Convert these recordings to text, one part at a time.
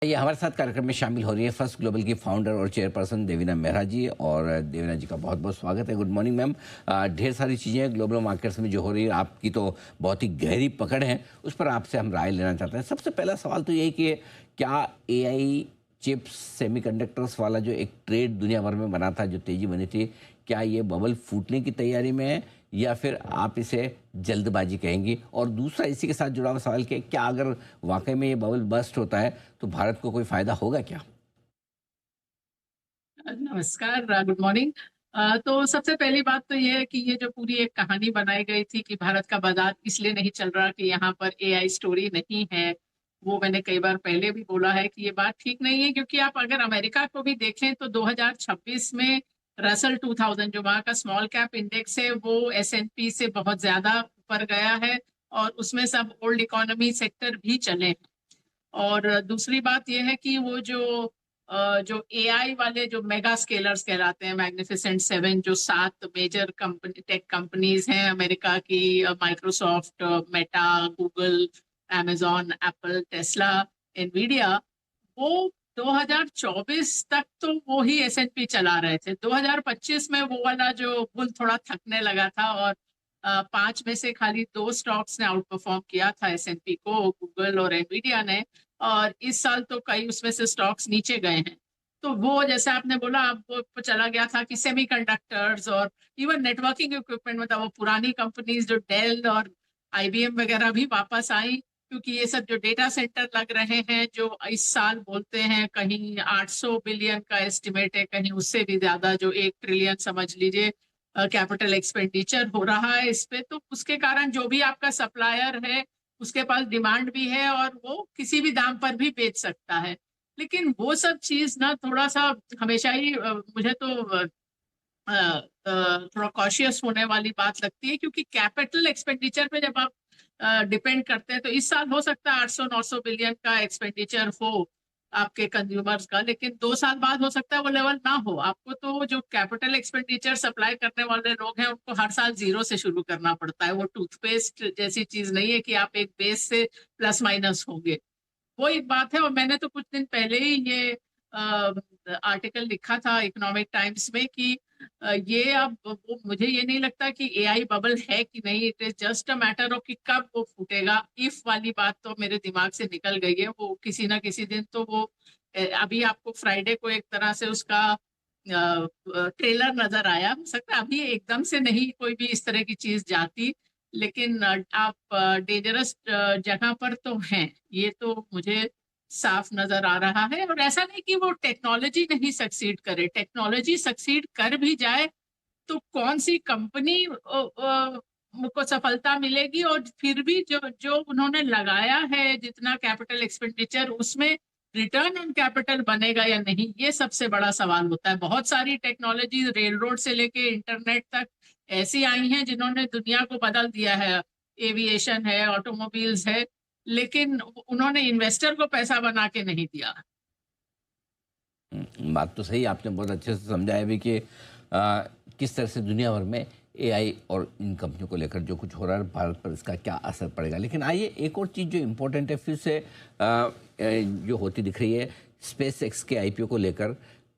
ये हमारे साथ कार्यक्रम में शामिल हो रही है फर्स्ट ग्लोबल की फाउंडर और चेयरपर्सन देवीना मेहरा जी। और देवीना जी का बहुत बहुत स्वागत है। Good morning ma'am. ढेर सारी चीज़ें ग्लोबल मार्केट्स में जो हो रही है, आपकी तो बहुत ही गहरी पकड़ है, उस पर आपसे हम राय लेना चाहते हैं। सबसे पहला सवाल तो यही कि क्या एआई चिप्स सेमीकंडक्टर्स वाला जो एक ट्रेड दुनिया भर में बना था, जो तेज़ी बनी थी, क्या ये बबल फूटने की तैयारी में है या फिर आप इसे जल्दबाजी कहेंगी? और दूसरा इसी के साथ जुड़ा हुआ सवाल कि क्या अगर वाकई में ये बबल बस्ट होता है तो भारत को कोई फायदा होगा क्या? नमस्कार, गुड मॉर्निंग। तो सबसे पहली बात तो ये है कि ये जो पूरी एक कहानी बनाई गई थी कि भारत का बाजार इसलिए नहीं चल रहा कि यहाँ पर एआई स्टोरी नहीं है, वो मैंने कई बार पहले भी बोला है कि ये बात ठीक नहीं है। क्योंकि आप अगर अमेरिका को भी देखें तो 2026 में रसल 2000 जो वहाँ का स्मॉल कैप इंडेक्स है वो एसएनपी से बहुत ज्यादा ऊपर गया है, और उसमें सब ओल्ड इकोनॉमी सेक्टर भी चले हैं। और दूसरी बात यह है कि वो जो एआई वाले जो मेगा स्केलर्स कहलाते हैं, मैग्निफिसेंट सेवन, जो 7 मेजर कंपनी टेक कंपनीज हैं अमेरिका की, Microsoft, Meta, Google, amazon, Apple, Tesla, Nvidia, वो 2024 तक तो वो ही एसएनपी चला रहे थे। 2025 में वो वाला जो बुल थोड़ा थकने लगा था, और 5 में से खाली 2 स्टॉक्स ने आउट परफॉर्म किया था एसएनपी को, गूगल और एनवीडिया ने। और इस साल तो कई उसमें से स्टॉक्स नीचे गए हैं। तो वो जैसे आपने बोला, अब वो चला गया था कि सेमीकंडक्टर्स और इवन नेटवर्किंग इक्विपमेंट, मतलब वो पुरानी कंपनीज जो डेल और आईबीएम वगैरह भी वापस आई। क्योंकि ये सब जो डेटा सेंटर लग रहे हैं, जो इस साल बोलते हैं कहीं 800 बिलियन का एस्टिमेट है, कहीं उससे भी ज्यादा, जो 1 ट्रिलियन समझ लीजिए कैपिटल एक्सपेंडिचर हो रहा है इस पे। तो उसके कारण जो भी आपका सप्लायर है उसके पास डिमांड भी है, और वो किसी भी दाम पर भी बेच सकता है। लेकिन वो सब चीज ना थोड़ा सा हमेशा ही मुझे तो थोड़ा कॉशियस होने वाली बात लगती है। क्योंकि कैपिटल एक्सपेंडिचर पे जब आप डिपेंड करते हैं, तो इस साल हो सकता है 800-900 बिलियन का एक्सपेंडिचर हो आपके कंज्यूमर्स का, लेकिन 2 साल बाद हो सकता है वो लेवल ना हो। आपको तो जो कैपिटल एक्सपेंडिचर सप्लाई करने वाले लोग हैं उनको हर साल जीरो से शुरू करना पड़ता है। वो टूथपेस्ट जैसी चीज नहीं है कि आप एक बेस से प्लस माइनस होंगे। वो एक बात है। और मैंने तो कुछ दिन पहले ही ये आर्टिकल लिखा था इकोनॉमिक टाइम्स में कि ये अब वो, मुझे ये नहीं लगता कि एआई बबल है कि नहीं। It is just a matter of कि कब वो फूटेगा। इफ वाली बात तो मेरे दिमाग से निकल गई है। वो किसी ना किसी दिन तो वो अभी आपको फ्राइडे को एक तरह से उसका ट्रेलर नजर आया, हो सकता है अभी एकदम से नहीं कोई भी इस तरह की चीज जाती। लेकिन आप डेंजरस जगह पर तो हैं, ये तो मुझे साफ नजर आ रहा है। और ऐसा नहीं कि वो टेक्नोलॉजी नहीं सक्सीड करे, टेक्नोलॉजी सक्सीड कर भी जाए तो कौन सी कंपनी को सफलता मिलेगी, और फिर भी जो जो उन्होंने लगाया है जितना कैपिटल एक्सपेंडिचर, उसमें रिटर्न ऑन कैपिटल बनेगा या नहीं, ये सबसे बड़ा सवाल होता है। बहुत सारी टेक्नोलॉजी रेल रोड से लेके इंटरनेट तक ऐसी आई हैं जिन्होंने दुनिया को बदल दिया है। एविएशन है, ऑटोमोबाइल्स है, लेकिन उन्होंने इन्वेस्टर को पैसा बना के नहीं दिया। बात तो सही, आपने बहुत अच्छे से समझाया भी कि किस तरह से दुनिया भर में एआई और इन कंपनियों को लेकर जो कुछ हो रहा है, भारत पर इसका क्या असर पड़ेगा। लेकिन आइए, एक और चीज़ जो इम्पोर्टेंट है फिर से जो होती दिख रही है, स्पेस एक्स के आईपीओ को लेकर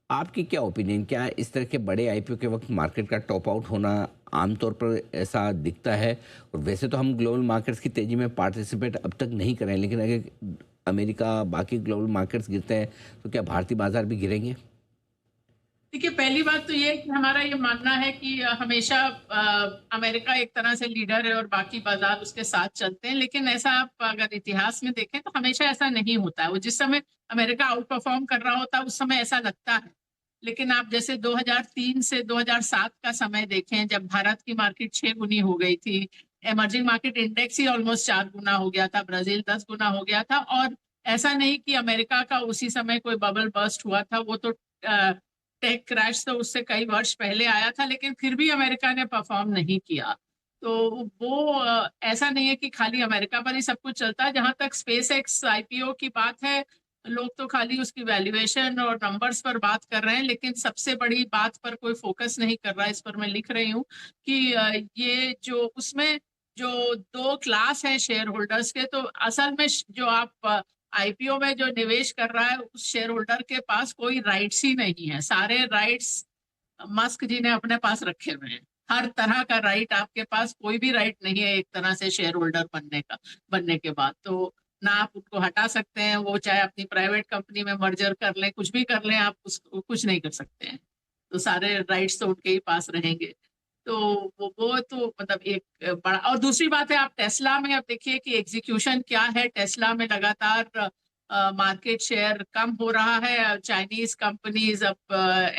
आपकी क्या ओपिनियन? क्या इस तरह के बड़े आईपीओ के वक्त मार्केट का टॉप आउट होना आमतौर पर ऐसा दिखता है? और वैसे तो हम ग्लोबल मार्केट्स की तेज़ी में पार्टिसिपेट अब तक नहीं करें, लेकिन अगर अमेरिका, बाकी ग्लोबल मार्केट्स गिरते हैं तो क्या भारतीय बाजार भी गिरेंगे? देखिए, पहली बात तो ये है कि हमारा ये मानना है कि हमेशा अमेरिका एक तरह से लीडर है और बाकी बाजार उसके साथ चलते हैं। लेकिन ऐसा आप अगर इतिहास में देखें तो हमेशा ऐसा नहीं होता है। वो जिस समय अमेरिका आउट परफॉर्म कर रहा होता है उस समय ऐसा लगता है। लेकिन आप जैसे 2003 से 2007 का समय देखें, जब भारत की मार्केट 6 गुनी हो गई थी, इमर्जिंग मार्केट इंडेक्स ही ऑलमोस्ट 4 गुना हो गया था, ब्राजील 10 गुना हो गया था। और ऐसा नहीं कि अमेरिका का उसी समय कोई बबल बर्स्ट हुआ था, वो तो टेक क्रैश तो उससे कई वर्ष पहले आया था, लेकिन फिर भी अमेरिका ने परफॉर्म नहीं किया। तो वो ऐसा नहीं है कि खाली अमेरिका पर ही सब कुछ चलता है। जहां तक स्पेस एक्स आईपीओ की बात है, लोग तो खाली उसकी वैल्यूएशन और नंबर्स पर बात कर रहे हैं, लेकिन सबसे बड़ी बात पर कोई फोकस नहीं कर रहा है। इस पर मैं लिख रही हूँ कि ये जो उसमें जो 2 क्लास है शेयर होल्डर्स के, तो असल में जो आप आईपीओ में जो निवेश कर रहा है उस शेयर होल्डर के पास कोई राइट्स ही नहीं है। सारे राइट्स मस्क जी ने अपने पास रखे हुए हैं। हर तरह का राइट आपके पास, कोई भी राइट नहीं है एक तरह से शेयर होल्डर बनने के बाद। तो ना आप उनको हटा सकते हैं, वो चाहे अपनी प्राइवेट कंपनी में मर्जर कर लें, कुछ भी कर लें, आप उसको कुछ नहीं कर सकते हैं। तो सारे राइट्स तो उनके ही पास रहेंगे। तो वो तो मतलब एक बड़ा। और दूसरी बात है, आप टेस्ला में अब देखिए कि एग्जीक्यूशन क्या है। टेस्ला में लगातार मार्केट शेयर कम हो रहा है। चाइनीज कंपनीज अब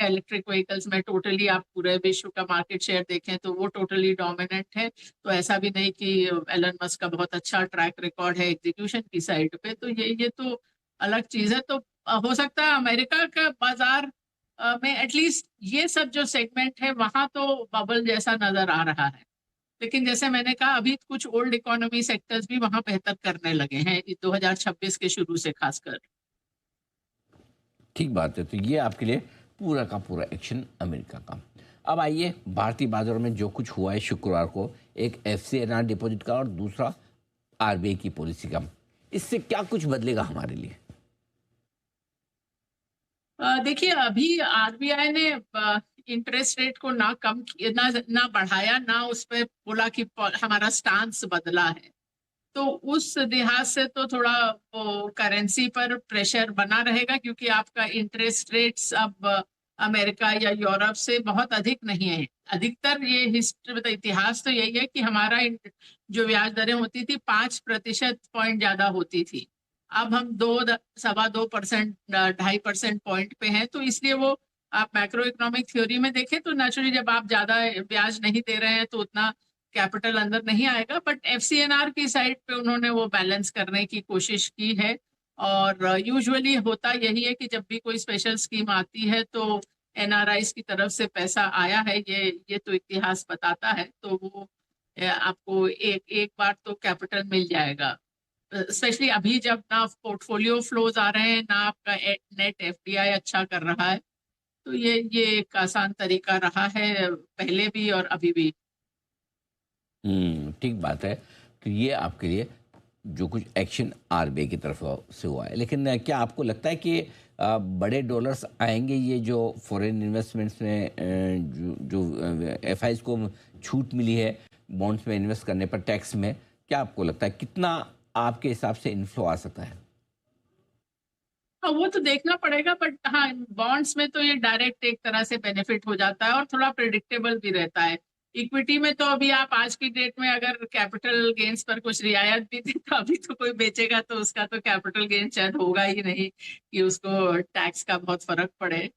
इलेक्ट्रिक व्हीकल्स में टोटली, आप पूरे विश्व का मार्केट शेयर देखें तो वो टोटली डोमिनेंट है। तो ऐसा भी नहीं कि एलन मस्क का बहुत अच्छा ट्रैक रिकॉर्ड है एग्जीक्यूशन की साइड पे। तो ये तो अलग चीज है। तो हो सकता है अमेरिका का बाजार में एटलीस्ट ये सब जो सेगमेंट है वहां तो बबल जैसा नजर आ रहा है। लेकिन जैसे मैंने कहा, अभी कुछ ओल्ड इकोनॉमी सेक्टर्स भी वहां बेहतर करने लगे हैं 2026 के शुरू से खासकर। ठीक बात है। तो ये आपके लिए पूरा का पूरा एक्शन अमेरिका का। अब आइए भारतीय बाजारों में जो कुछ हुआ है शुक्रवार को, एक FCNR डिपॉजिट का और दूसरा RBI की पॉलिसी का, इससे क्या कुछ बदलेगा हमारे लिए? देखिए, अभी आरबीआई ने इंटरेस्ट रेट को ना कम ना ना बढ़ाया, ना उस पर बोला कि हमारा स्टांस बदला है। तो उस लिहाज से तो थोड़ा वो करेंसी पर प्रेशर बना रहेगा, क्योंकि आपका इंटरेस्ट रेट्स अब अमेरिका या यूरोप से बहुत अधिक नहीं है। अधिकतर ये हिस्ट्री मतलब इतिहास तो यही है कि हमारा जो ब्याज दरें होती थी 5% पॉइंट ज्यादा होती थी। अब हम 2 सवा 2%, 2.5% पॉइंट पे हैं। तो इसलिए वो, आप मैक्रो इकोनॉमिक थ्योरी में देखें तो नेचुरली जब आप ज्यादा ब्याज नहीं दे रहे हैं तो उतना कैपिटल अंदर नहीं आएगा। बट एफसीएनआर की साइड पे उन्होंने वो बैलेंस करने की कोशिश की है। और यूजुअली होता यही है कि जब भी कोई स्पेशल स्कीम आती है तो एनआरआईज की तरफ से पैसा आया है, ये तो इतिहास बताता है। तो वो आपको एक एक बार तो कैपिटल मिल जाएगा। स्पेशली अभी जब ना पोर्टफोलियो फ्लोज आ रहे हैं, ना आपका नेट एफडीआई अच्छा कर रहा है। तो ये एक आसान तरीका रहा है पहले भी और अभी भी। ठीक बात है। तो ये आपके लिए जो कुछ एक्शन RBI की तरफ से हुआ है, लेकिन क्या आपको लगता है कि बड़े डॉलर्स आएंगे ये जो फॉरेन इन्वेस्टमेंट्स में, जो FIs को छूट मिली है बॉन्ड्स में इन्वेस्ट करने पर टैक्स में, क्या आपको लगता है कितना आपके हिसाब से इन्फ्लो आ सकता है? हाँ, वो तो देखना पड़ेगा। बट हाँ, बॉन्ड्स में तो ये डायरेक्ट एक तरह से बेनिफिट हो जाता है और थोड़ा प्रिडिक्टेबल भी रहता है। इक्विटी में तो अभी आप आज की डेट में अगर कैपिटल गेन्स पर कुछ रियायत भी दी तो अभी तो कोई बेचेगा तो उसका तो कैपिटल गेन शायद होगा ही नहीं कि उसको टैक्स का बहुत फर्क पड़े।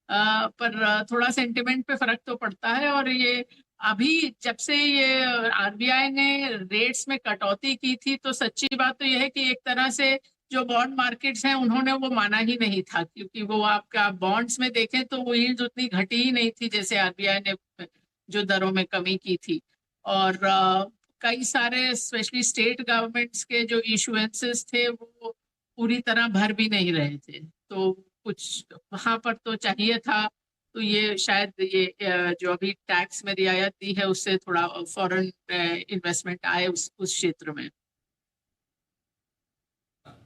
पर थोड़ा सेंटिमेंट पे फर्क तो पड़ता है। और ये अभी जब से ये आरबीआई ने रेट्स में कटौती की थी तो सच्ची बात तो यह है कि एक तरह से जो बॉन्ड मार्केट्स हैं उन्होंने वो माना ही नहीं था, क्योंकि वो आपका बॉन्ड्स में देखें तो वो यील्ड उतनी घटी ही नहीं थी जैसे आरबीआई ने जो दरों में कमी की थी। और कई सारे स्पेशली स्टेट गवर्नमेंट्स के जो इशुएंसेस थे वो पूरी तरह भर भी नहीं रहे थे। तो कुछ वहां पर तो चाहिए था। तो ये शायद ये जो अभी टैक्स में रियायत दी है उससे थोड़ा फॉरेन इन्वेस्टमेंट आए उस क्षेत्र में।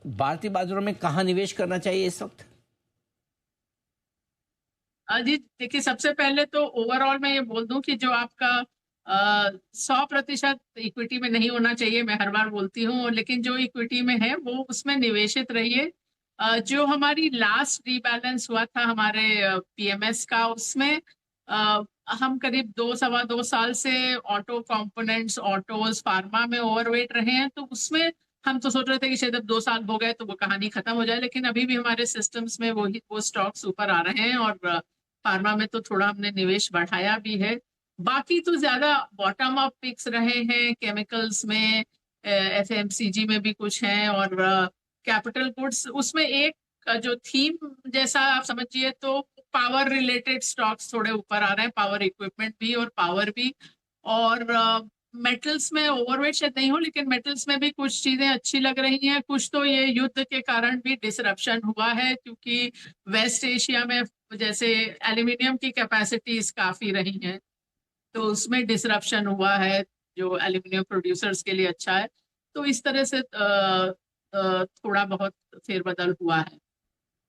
भारतीय बाजारों में कहाँ निवेश करना चाहिए इस वक्त? जी देखिए, सबसे पहले तो ओवरऑल मैं ये बोल दूं कि जो आपका 100% इक्विटी में नहीं होना चाहिए, मैं हर बार बोलती हूँ। लेकिन जो इक्विटी में है वो उसमें निवेशित रहिए। जो हमारी लास्ट रीबैलेंस हुआ था हमारे पीएमएस का, उसमें हम करीब 2 सवा 2 साल से ऑटो कंपोनेंट्स, ऑटोज, फार्मा में ओवरवेट रहे हैं। तो उसमें हम तो सोच रहे थे कि शायद अब 2 साल हो गए तो वो कहानी खत्म हो जाए, लेकिन अभी भी हमारे सिस्टम्स में वो स्टॉक्स ऊपर आ रहे हैं। और फार्मा में तो थोड़ा हमने निवेश बढ़ाया भी है। बाकी तो ज्यादा बॉटम अप पिक्स रहे हैं। केमिकल्स में, एफएमसीजी में भी कुछ हैं। और कैपिटल गुड्स, उसमें एक जो थीम जैसा आप समझिए तो पावर रिलेटेड स्टॉक्स थोड़े ऊपर आ रहे हैं, पावर इक्विपमेंट भी और पावर भी। और मेटल्स में ओवरवेट शायद नहीं हो, लेकिन मेटल्स में भी कुछ चीजें अच्छी लग रही हैं। कुछ तो ये युद्ध के कारण भी डिसरप्शन हुआ है, क्योंकि वेस्ट एशिया में जैसे एल्यूमिनियम की कैपेसिटीज काफी रही हैं तो उसमें डिसरप्शन हुआ है, जो एल्यूमिनियम प्रोड्यूसर्स के लिए अच्छा है। तो इस तरह से थोड़ा बहुत फेरबदल हुआ है।